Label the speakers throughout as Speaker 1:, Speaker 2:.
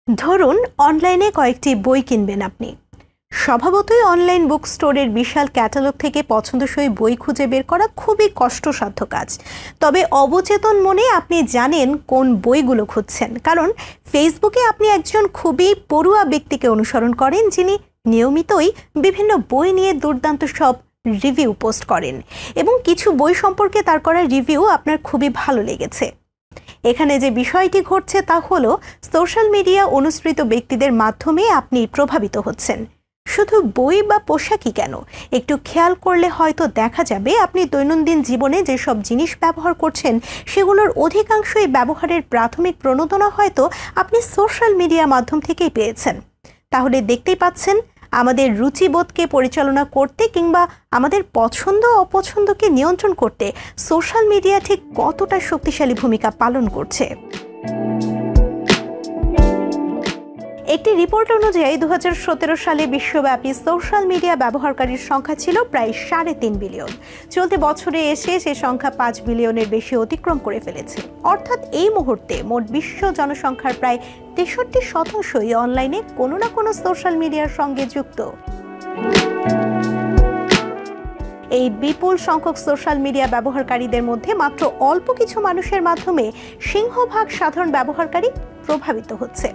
Speaker 1: ধরুন অনলাইনে কয়েকটি বই কিনবেন আপনি। স্বভাবতই অনলাইন বুক স্টোরের বিশাল ক্যাটালগ থেকে পছন্দসই বই খুঁজে বের করা খুবই কষ্টসাধ্য কাজ। তবে অবচেতন মনে আপনি জানেন কোন বইগুলো খুঁজছেন, কারণ ফেসবুকে আপনি একজন খুবই পড়ুয়া ব্যক্তিকে অনুসরণ করেন, যিনি নিয়মিতই বিভিন্ন বই নিয়ে দুর্দান্ত সব রিভিউ পোস্ট করেন এবং কিছু বই সম্পর্কে তার করা রিভিউ আপনার খুবই ভালো লেগেছে। এখানে যে বিষয়টি ঘটছে তা হলো সোশ্যাল মিডিয়া অনুসৃত ব্যক্তিদের মাধ্যমে আপনি প্রভাবিত হচ্ছেন। শুধু বই বা পোশাকই কেন, একটু খেয়াল করলে হয়তো দেখা যাবে আপনি দৈনন্দিন জীবনে যেসব জিনিস ব্যবহার করছেন সেগুলোর অধিকাংশই ব্যবহারের প্রাথমিক প্রণোদনা হয়তো আপনি সোশ্যাল মিডিয়ার মাধ্যম থেকেই পেয়েছেন। তাহলে দেখতেই পাচ্ছেন আমাদের রুচিবোধকে পরিচালনা করতে কিংবা আমাদের পছন্দ অপছন্দকে নিয়ন্ত্রণ করতে সোশ্যাল মিডিয়া ঠিক কতটা শক্তিশালী ভূমিকা পালন করছে। একটি রিপোর্ট অনুযায়ী 2017 সালে বিশ্বব্যাপী সোশ্যাল মিডিয়া ব্যবহারকারীর সংখ্যা ছিল প্রায় 3.5 বিলিয়ন। চলতি বছরে এসে সে সংখ্যা 5 বিলিয়নের বেশি অতিক্রম করে ফেলেছে। অর্থাৎ এই মুহূর্তে মোট বিশ্ব জনসংখ্যার প্রায় 63% অনলাইনে কোনো না কোনো সোশ্যাল মিডিয়ার সঙ্গে যুক্ত। এই বিপুল সংখ্যক সোশ্যাল মিডিয়া ব্যবহারকারীদের মধ্যে মাত্র অল্প কিছু মানুষের মাধ্যমে সিংহভাগ সাধারণ ব্যবহারকারী প্রভাবিত হচ্ছে।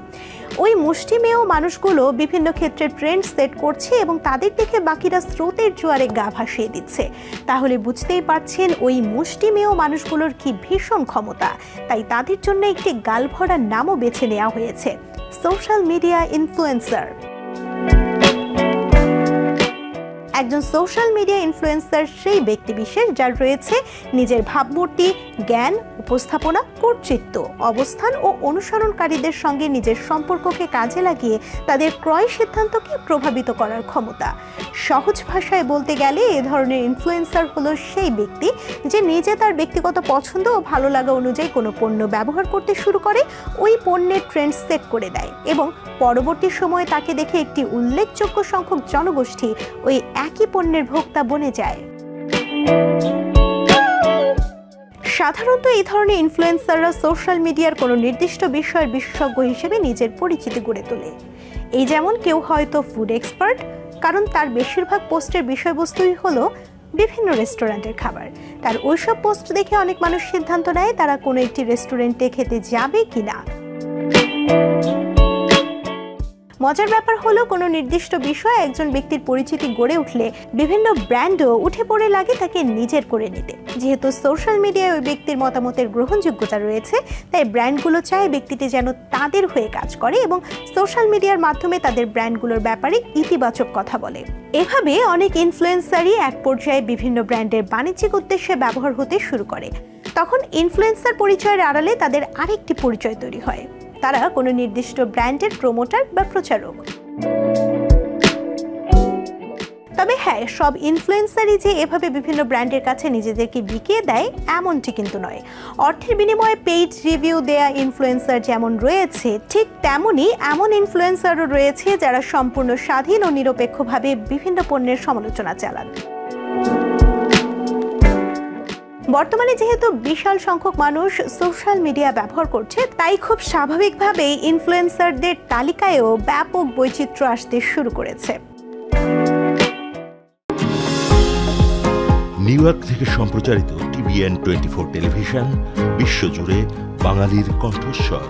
Speaker 1: ওই মুষ্টিমেয় মানুষগুলো বিভিন্ন ক্ষেত্রে ট্রেন্ড সেট করছে এবং তাদের দেখে বাকিরা স্রোতের জোয়ারে গা ভাসিয়ে দিচ্ছে। তাহলে বুঝতেই পারছেন ওই মুষ্টিমেয় মানুষগুলোর কি ভীষণ ক্ষমতা। তাই তাদের জন্য একটি গালভরা নামও বেছে নেওয়া হয়েছে, সোশ্যাল মিডিয়া ইনফ্লুয়েন্সার। একজন সোশ্যাল মিডিয়া ইনফ্লুয়েন্সার সেই ব্যক্তিবিশেষ যার রয়েছে নিজের ভাবমূর্তি, জ্ঞান, উপস্থাপনা, কর্তৃত্ব, অবস্থান ও অনুসরণকারীদের সঙ্গে নিজের সম্পর্ককে কাজে লাগিয়ে তাদের ক্রয় সিদ্ধান্তকে প্রভাবিত করার ক্ষমতা। সহজ ভাষায় বলতে গেলে এ ধরনের ইনফ্লুয়েন্সার হলো সেই ব্যক্তি যে নিজে তার ব্যক্তিগত পছন্দ ও ভালো লাগা অনুযায়ী কোনো পণ্য ব্যবহার করতে শুরু করে, ওই পণ্যের ট্রেন্ড সেট করে দেয় এবং পরবর্তী সময়ে তাকে দেখে একটি উল্লেখযোগ্য সংখ্যক জনগোষ্ঠী ওই একই পণ্যের ভোক্তা বনে যায়। সাধারণত এই ধরনের ইনফ্লুয়েন্সাররা সোশ্যাল মিডিয়ার কোনো নির্দিষ্ট বিষয়ের বিশেষজ্ঞ হিসেবে নিজের পরিচিতি গড়ে তোলে। এই যেমন কেউ হয়তো ফুড এক্সপার্ট, কারণ তার বেশিরভাগ পোস্টের বিষয়বস্তুই হলো বিভিন্ন রেস্টুরেন্টের খাবার। তার ওইসব পোস্ট দেখে অনেক মানুষ সিদ্ধান্ত নেয় তারা কোনো একটি রেস্টুরেন্টে খেতে যাবে কিনা। মজার ব্যাপার হলো কোনো নির্দিষ্ট বিষয়ে একজন ব্যক্তির পরিচিতি গড়ে উঠলে বিভিন্ন ব্র্যান্ডও উঠে পড়ে লাগে তাকে নিজের করে নিতে। যেহেতু সোশ্যাল মিডিয়ায় ওই ব্যক্তির মতামতের গ্রহণযোগ্যতা রয়েছে, তাই ব্র্যান্ডগুলো চায় ব্যক্তিটি যেন তাদের হয়ে কাজ করে এবং সোশ্যাল মিডিয়ার মাধ্যমে তাদের ব্র্যান্ডগুলোর ব্যাপারে ইতিবাচক কথা বলে। এভাবে অনেক ইনফ্লুয়েন্সারই এক পর্যায়ে বিভিন্ন ব্র্যান্ডের বাণিজ্যিক উদ্দেশ্যে ব্যবহার হতে শুরু করে। তখন ইনফ্লুয়েন্সার পরিচয়ের আড়ালে তাদের আরেকটি পরিচয় তৈরি হয়, তারা কোনো নির্দিষ্ট ব্র্যান্ডের প্রমোটার বা প্রচারক। তবে হ্যাঁ, সব ইনফ্লুয়েন্সারই যে এভাবে বিভিন্ন ব্র্যান্ডের কাছে নিজেদেরকে বিকিয়ে দেয় এমনটি কিন্তু নয়। অর্থের বিনিময়ে পেইড রিভিউ দেয়া ইনফ্লুয়েন্সার যেমন রয়েছে, ঠিক তেমনই এমন ইনফ্লুয়েন্সারও রয়েছে যারা সম্পূর্ণ স্বাধীন ও নিরপেক্ষভাবে বিভিন্ন পণ্যের সমালোচনা চালান। বর্তমানে যেহেতু বিশাল সংখ্যক মানুষ সোশ্যাল মিডিয়া ব্যবহার করছে, তাই খুব স্বাভাবিকভাবেই ইনফ্লুয়েন্সারদের তালিকায়ও ব্যাপক বৈচিত্র্য আসতে শুরু করেছে।
Speaker 2: নিউ ইয়র্ক থেকে সম্প্রচারিত TVN 24 টেলিভিশন বিশ্বজুড়ে বাঙালির কণ্ঠস্বর।